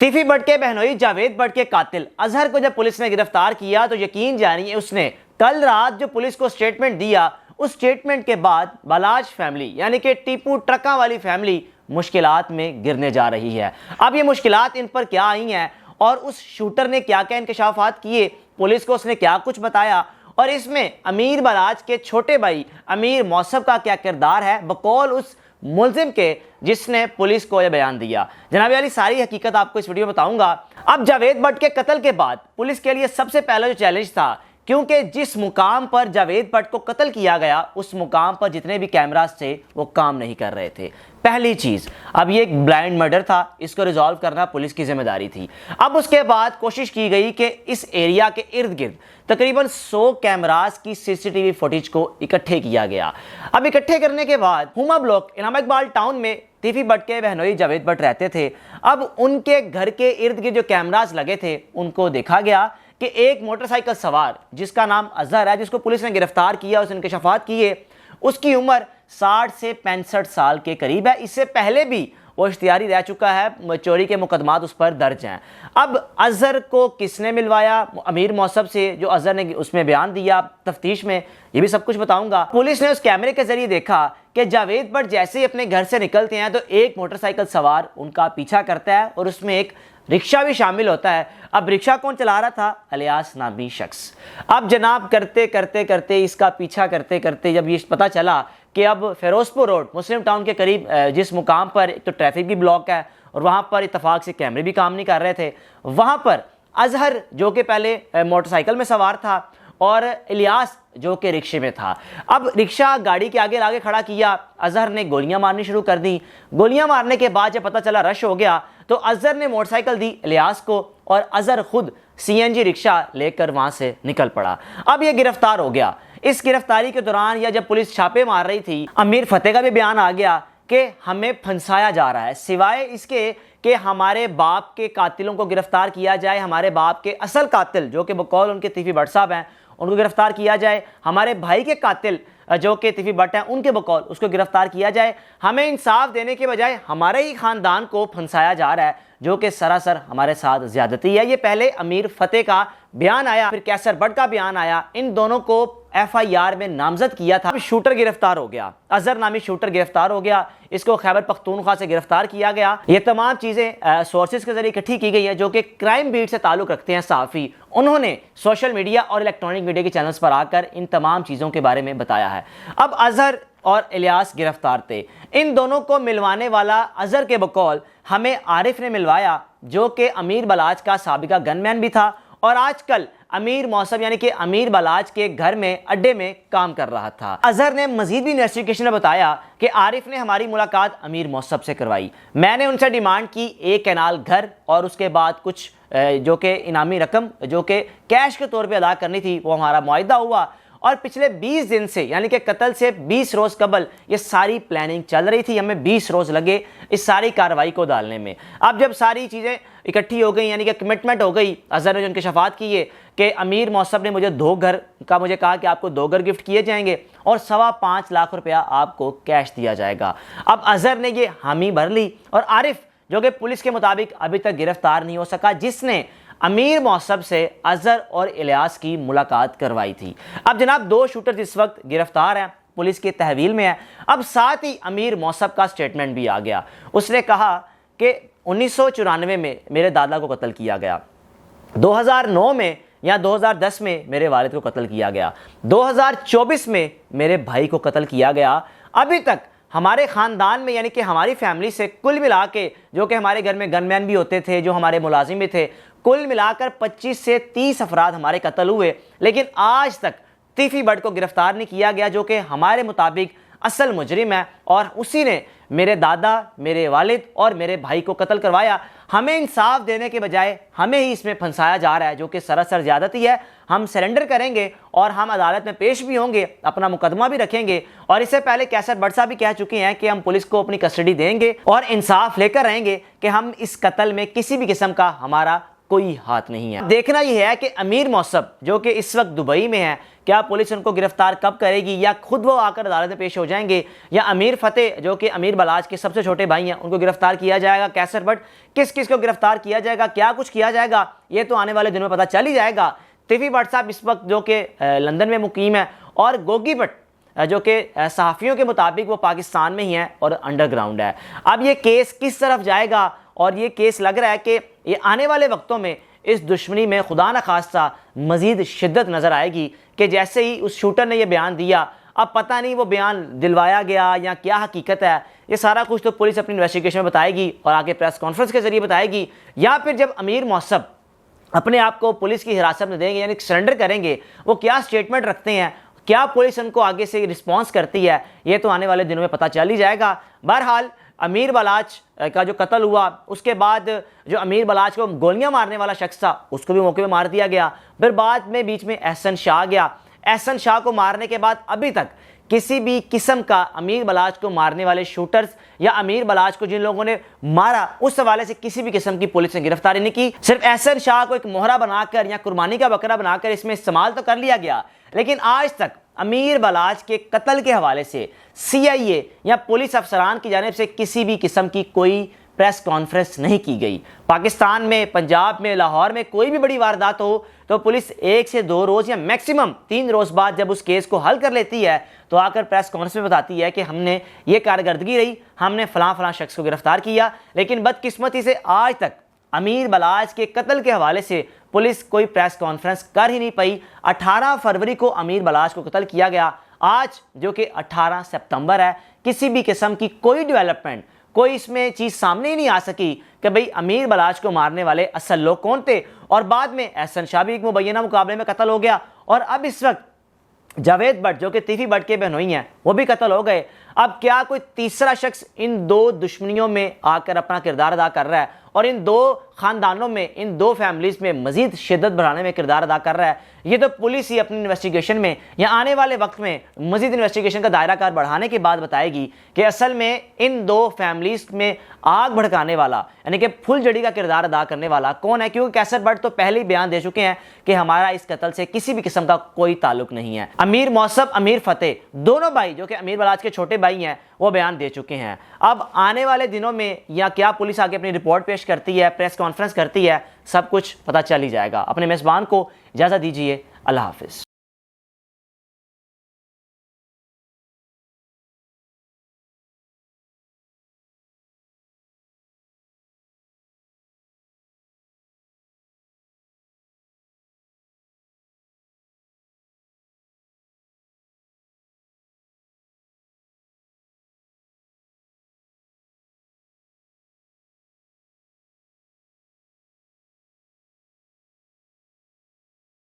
तीफी but के बहनोई Javed but के कातिल अजहर को जब पुलिस ने गिरफ्तार किया तो यकीन जानिए उसने कल रात जो पुलिस को स्टेटमेंट दिया, उस स्टेटमेंट के बाद बलाज फैमिली यानी कि टीपू ट्रका वाली फैमिली मुश्किलात में गिरने जा रही है। अब ये मुश्किलात इन पर क्या आई हैं और उस शूटर ने क्या क्या इंकशाफात किए, पुलिस को उसने क्या कुछ बताया और इसमें अमीर बलाज के छोटे भाई अमीर मौसम का क्या किरदार है बकौल उस मुलजिम के जिसने पुलिस को यह बयान दिया। जनाब वाली सारी हकीकत आपको इस वीडियो में बताऊंगा। अब जावेद भट्ट के कत्ल के बाद पुलिस के लिए सबसे पहला जो चैलेंज था, क्योंकि जिस मुकाम पर जावेद भट्ट को कत्ल किया गया उस मुकाम पर जितने भी कैमरास थे वो काम नहीं कर रहे थे। पहली चीज, अब ये एक ब्लाइंड मर्डर था, इसको रिजॉल्व करना पुलिस की जिम्मेदारी थी। अब उसके बाद कोशिश की गई कि इस एरिया के इर्द गिर्द तकरीबन 100 कैमरास की सीसीटीवी फुटेज को इकट्ठे किया गया। अब इकट्ठे करने के बाद हुमा ब्लॉक इलामा इकबाल टाउन में तीफी भट्ट के बहनोई जावेद भट्ट रहते थे। अब उनके घर के इर्द गिर्द जो कैमरास लगे थे उनको देखा गया कि एक मोटरसाइकिल सवार जिसका नाम अजहर है, जिसको पुलिस ने गिरफ्तार किया, उसने इंकशाफात किए, उसकी उम्र 60 से 65 साल के करीब है। इससे पहले भी वो इश्तिहारी रह चुका है, चोरी के मुकदमात उस पर दर्ज हैं। अब अजहर को किसने मिलवाया अमीर मौसम से, जो अजहर ने उसमें बयान दिया तफ्तीश में, ये भी सब कुछ बताऊंगा। पुलिस ने उस कैमरे के जरिए देखा कि जावेद भट्ट जैसे ही अपने घर से निकलते हैं तो एक मोटरसाइकिल सवार उनका पीछा करता है और उसमें एक रिक्शा भी शामिल होता है। अब रिक्शा कौन चला रहा था? अलियास नामी शख्स। अब जनाब करते करते करते इसका पीछा करते करते जब ये पता चला कि अब फिरोजपुर रोड मुस्लिम टाउन के करीब जिस मुकाम पर एक तो ट्रैफिक भी ब्लॉक है और वहाँ पर इत्तफाक से कैमरे भी काम नहीं कर रहे थे, वहाँ पर अजहर जो कि पहले मोटरसाइकिल में सवार था और इलियास जो कि रिक्शे में था। अब रिक्शा गाड़ी के आगे लाके खड़ा किया, अजहर ने गोलियां मारनी शुरू कर दी। गोलियां मारने के बाद जब पता चला रश हो गया तो अजहर ने मोटरसाइकिल दी इलियास को और अजहर खुद सीएनजी रिक्शा लेकर वहां से निकल पड़ा। अब यह गिरफ्तार हो गया। इस गिरफ्तारी के दौरान या जब पुलिस छापे मार रही थी, अमीर फतेह का भी बयान आ गया कि हमें फंसाया जा रहा है, सिवाय इसके कि हमारे बाप के कातिलों को गिरफ्तार किया जाए, हमारे बाप के असल कातिल जो कि बकौल उनके तीफी भट्ट साहब हैं उनको गिरफ्तार किया जाए, हमारे भाई के कातिल जो कि तीफी भट्ट हैं उनके बकौल उसको गिरफ्तार किया जाए। हमें इंसाफ देने के बजाय हमारे ही खानदान को फंसाया जा रहा है जो कि सरासर हमारे साथ ज्यादती है। ये पहले अमीर फतेह का बयान आया, फिर कैसर भट्ट का बयान आया, इन दोनों को एफआईआर में नामजद किया था। शूटर गिरफ्तार हो गया, अजहर नामी शूटर गिरफ्तार हो गया, इसको खैबर पख्तूनख्वा से गिरफ्तार किया गया। ये तमाम चीजें सोर्सेज के जरिए इकट्ठी की गई हैं जो कि क्राइम बीट से ताल्लुक रखते हैं सहाफ़ी, उन्होंने सोशल मीडिया और इलेक्ट्रॉनिक मीडिया के चैनल्स पर आकर इन तमाम चीज़ों के बारे में बताया है। अब अजहर और इलियास गिरफ्तार थे। इन दोनों को मिलवाने वाला अजहर के बकौल हमें आरिफ ने मिलवाया जो कि अमीर बलाज का साबिका गनमैन भी था और आजकल अमीर मौसम यानी कि अमीर बलाज के घर में अड्डे में काम कर रहा था। अजहर ने मजीद भी इन्वेस्टिगेशन में बताया कि आरिफ ने हमारी मुलाकात अमीर मौसम से करवाई। मैंने उनसे डिमांड की एक कैनाल घर और उसके बाद कुछ जो कि इनामी रकम जो कि कैश के तौर पे अदा करनी थी, वो हमारा मुआहिदा हुआ और पिछले 20 दिन से यानी कि कत्ल से 20 रोज़ कबल ये सारी प्लानिंग चल रही थी। हमें 20 रोज़ लगे इस सारी कार्रवाई को डालने में। अब जब सारी चीज़ें इकट्ठी हो गई यानी कि कमिटमेंट हो गई, अजहर ने जो इंकशाफात किए कि अमीर मौसम ने मुझे 2 घर का मुझे कहा कि आपको 2 घर गिफ्ट किए जाएंगे और 5.25 लाख रुपया आपको कैश दिया जाएगा। अब अजहर ने ये हामी भर ली और आरिफ जो कि पुलिस के मुताबिक अभी तक गिरफ्तार नहीं हो सका, जिसने अमीर मौसम से अजहर और इलियास की मुलाकात करवाई थी। अब जनाब 2 शूटर इस वक्त गिरफ्तार हैं, पुलिस की तहवील में है। अब साथ ही अमीर मौसम का स्टेटमेंट भी आ गया। उसने कहा कि 1994 में मेरे दादा को कत्ल किया गया, 2009 में या 2010 में मेरे वालिद को कत्ल किया गया, 2024 में मेरे भाई को कत्ल किया गया। अभी तक हमारे ख़ानदान में यानी कि हमारी फैमिली से कुल मिला के, जो कि हमारे घर में गनमैन भी होते थे, जो हमारे मुलाजिम भी थे, कुल मिलाकर 25 से 30 अफराद हमारे कत्ल हुए, लेकिन आज तक तीफी भट्ट को गिरफ्तार नहीं किया गया जो कि हमारे मुताबिक असल मुजरिम है और उसी ने मेरे दादा, मेरे वालिद और मेरे भाई को कत्ल करवाया। हमें इंसाफ देने के बजाय हमें ही इसमें फंसाया जा रहा है जो कि सरासर ज़्यादती है। हम सरेंडर करेंगे और हम अदालत में पेश भी होंगे, अपना मुकदमा भी रखेंगे और इससे पहले कैसर भट्ट साहब भी कह चुके हैं कि हम पुलिस को अपनी कस्टडी देंगे और इंसाफ लेकर रहेंगे कि हम इस कत्ल में किसी भी किस्म का हमारा कोई हाथ नहीं है। देखना यह है कि अमीर मौसम जो कि इस वक्त दुबई में है, क्या पुलिस उनको गिरफ्तार कब करेगी, या खुद वो आकर अदालत में पेश हो जाएंगे, या अमीर फतेह जो कि अमीर बलाच के सबसे छोटे भाई हैं उनको गिरफ्तार किया जाएगा, कैसर बट किस किस को गिरफ्तार किया जाएगा, क्या कुछ किया जाएगा, ये तो आने वाले दिनों में पता चल ही जाएगा। तिफी भट्ट साहब इस वक्त जो कि लंदन में मुकीम है, और गोगी भट्ट जो कि सहाफ़ियों के मुताबिक वो पाकिस्तान में ही है और अंडरग्राउंड है। अब ये केस किस तरफ जाएगा, और ये केस लग रहा है कि ये आने वाले वक्तों में इस दुश्मनी में खुदा न खास्ता मज़ीद शिद्दत नज़र आएगी कि जैसे ही उस शूटर ने यह बयान दिया, अब पता नहीं वो बयान दिलवाया गया या क्या हकीकत है, ये सारा कुछ तो पुलिस अपनी इन्वेस्टिगेशन में बताएगी और आगे प्रेस कॉन्फ्रेंस के जरिए बताएगी, या फिर जब अमीर मौसम अपने आप को पुलिस की हिरासत में देंगे यानी सरेंडर करेंगे, वो क्या स्टेटमेंट रखते हैं, क्या पुलिस उनको आगे से रिस्पॉन्स करती है, ये तो आने वाले दिनों में पता चल ही जाएगा। बहरहाल अमीर बलाच का जो कत्ल हुआ उसके बाद जो अमीर बलाच को गोलियां मारने वाला शख्स था उसको भी मौके पे मार दिया गया। फिर बाद में बीच में एहसन शाह आ गया। एहसन शाह को मारने के बाद अभी तक किसी भी किस्म का अमीर बलाच को मारने वाले शूटर्स या अमीर बलाच को जिन लोगों ने मारा उस हवाले से किसी भी किस्म की पुलिस ने गिरफ्तारी नहीं की। सिर्फ एहसन शाह को एक मोहरा बनाकर या कुर्बानी का बकरा बनाकर इसमें इस्तेमाल तो कर लिया गया, लेकिन आज तक अमीर बलाच के कत्ल के हवाले से CIA या पुलिस अफसरान की जानिब से किसी भी किस्म की कोई प्रेस कॉन्फ्रेंस नहीं की गई। पाकिस्तान में, पंजाब में, लाहौर में कोई भी बड़ी वारदात हो तो पुलिस 1 से 2 रोज़ या मैक्सिमम 3 रोज़ बाद जब उस केस को हल कर लेती है तो आकर प्रेस कॉन्फ्रेंस में बताती है कि हमने ये कारकर्दगी रही, हमने फलां फलां शख्स को गिरफ्तार किया। लेकिन बदकिस्मती से आज तक अमीर बलाच के कत्ल के हवाले से पुलिस कोई प्रेस कॉन्फ्रेंस कर ही नहीं पाई। 18 फरवरी को अमीर बलाच को कत्ल किया गया, आज जो कि 18 सितंबर है, किसी भी किस्म की कोई डेवलपमेंट, कोई इसमें चीज़ सामने ही नहीं आ सकी कि भाई अमीर बलाच को मारने वाले असल लोग कौन थे। और बाद में एहसन शाह भी एक मुबैना मुकाबले में कत्ल हो गया, और अब इस वक्त जावेद भट्ट जो कि तिफी भट्ट के बहनोई हैं वो भी कत्ल हो गए। अब क्या कोई तीसरा शख्स इन 2 दुश्मनियों में आकर अपना किरदार अदा कर रहा है और इन 2 ख़ानदानों में, इन 2 फैमिलीज़ में मज़ीद शिद्दत बढ़ाने में किरदार अदा कर रहा है? ये तो पुलिस ही अपनी इन्वेस्टिगेशन में या आने वाले वक्त में मज़ीद इन्वेस्टिगेशन का दायरा कार बढ़ाने के बाद बताएगी कि असल में इन 2 फैमिलीज़ में आग भड़काने वाला यानी कि फुलझड़ी का किरदार अदा करने वाला कौन है। क्योंकि कैसर भट्ट तो पहले ही बयान दे चुके हैं कि हमारा इस कत्ल से किसी भी किस्म का कोई ताल्लुक नहीं है। अमीर मौसम, अमीर फतेह, दोनों भाई जो कि अमीर बलाच के छोटे भाई हैं वो बयान दे चुके हैं। अब आने वाले दिनों में या क्या पुलिस आगे अपनी रिपोर्ट पेश करती है, प्रेस कॉन्फ्रेंस करती है, सब कुछ पता चल ही जाएगा। अपने मेज़बान को इजाज़त दीजिए। अल्लाह हाफिज़।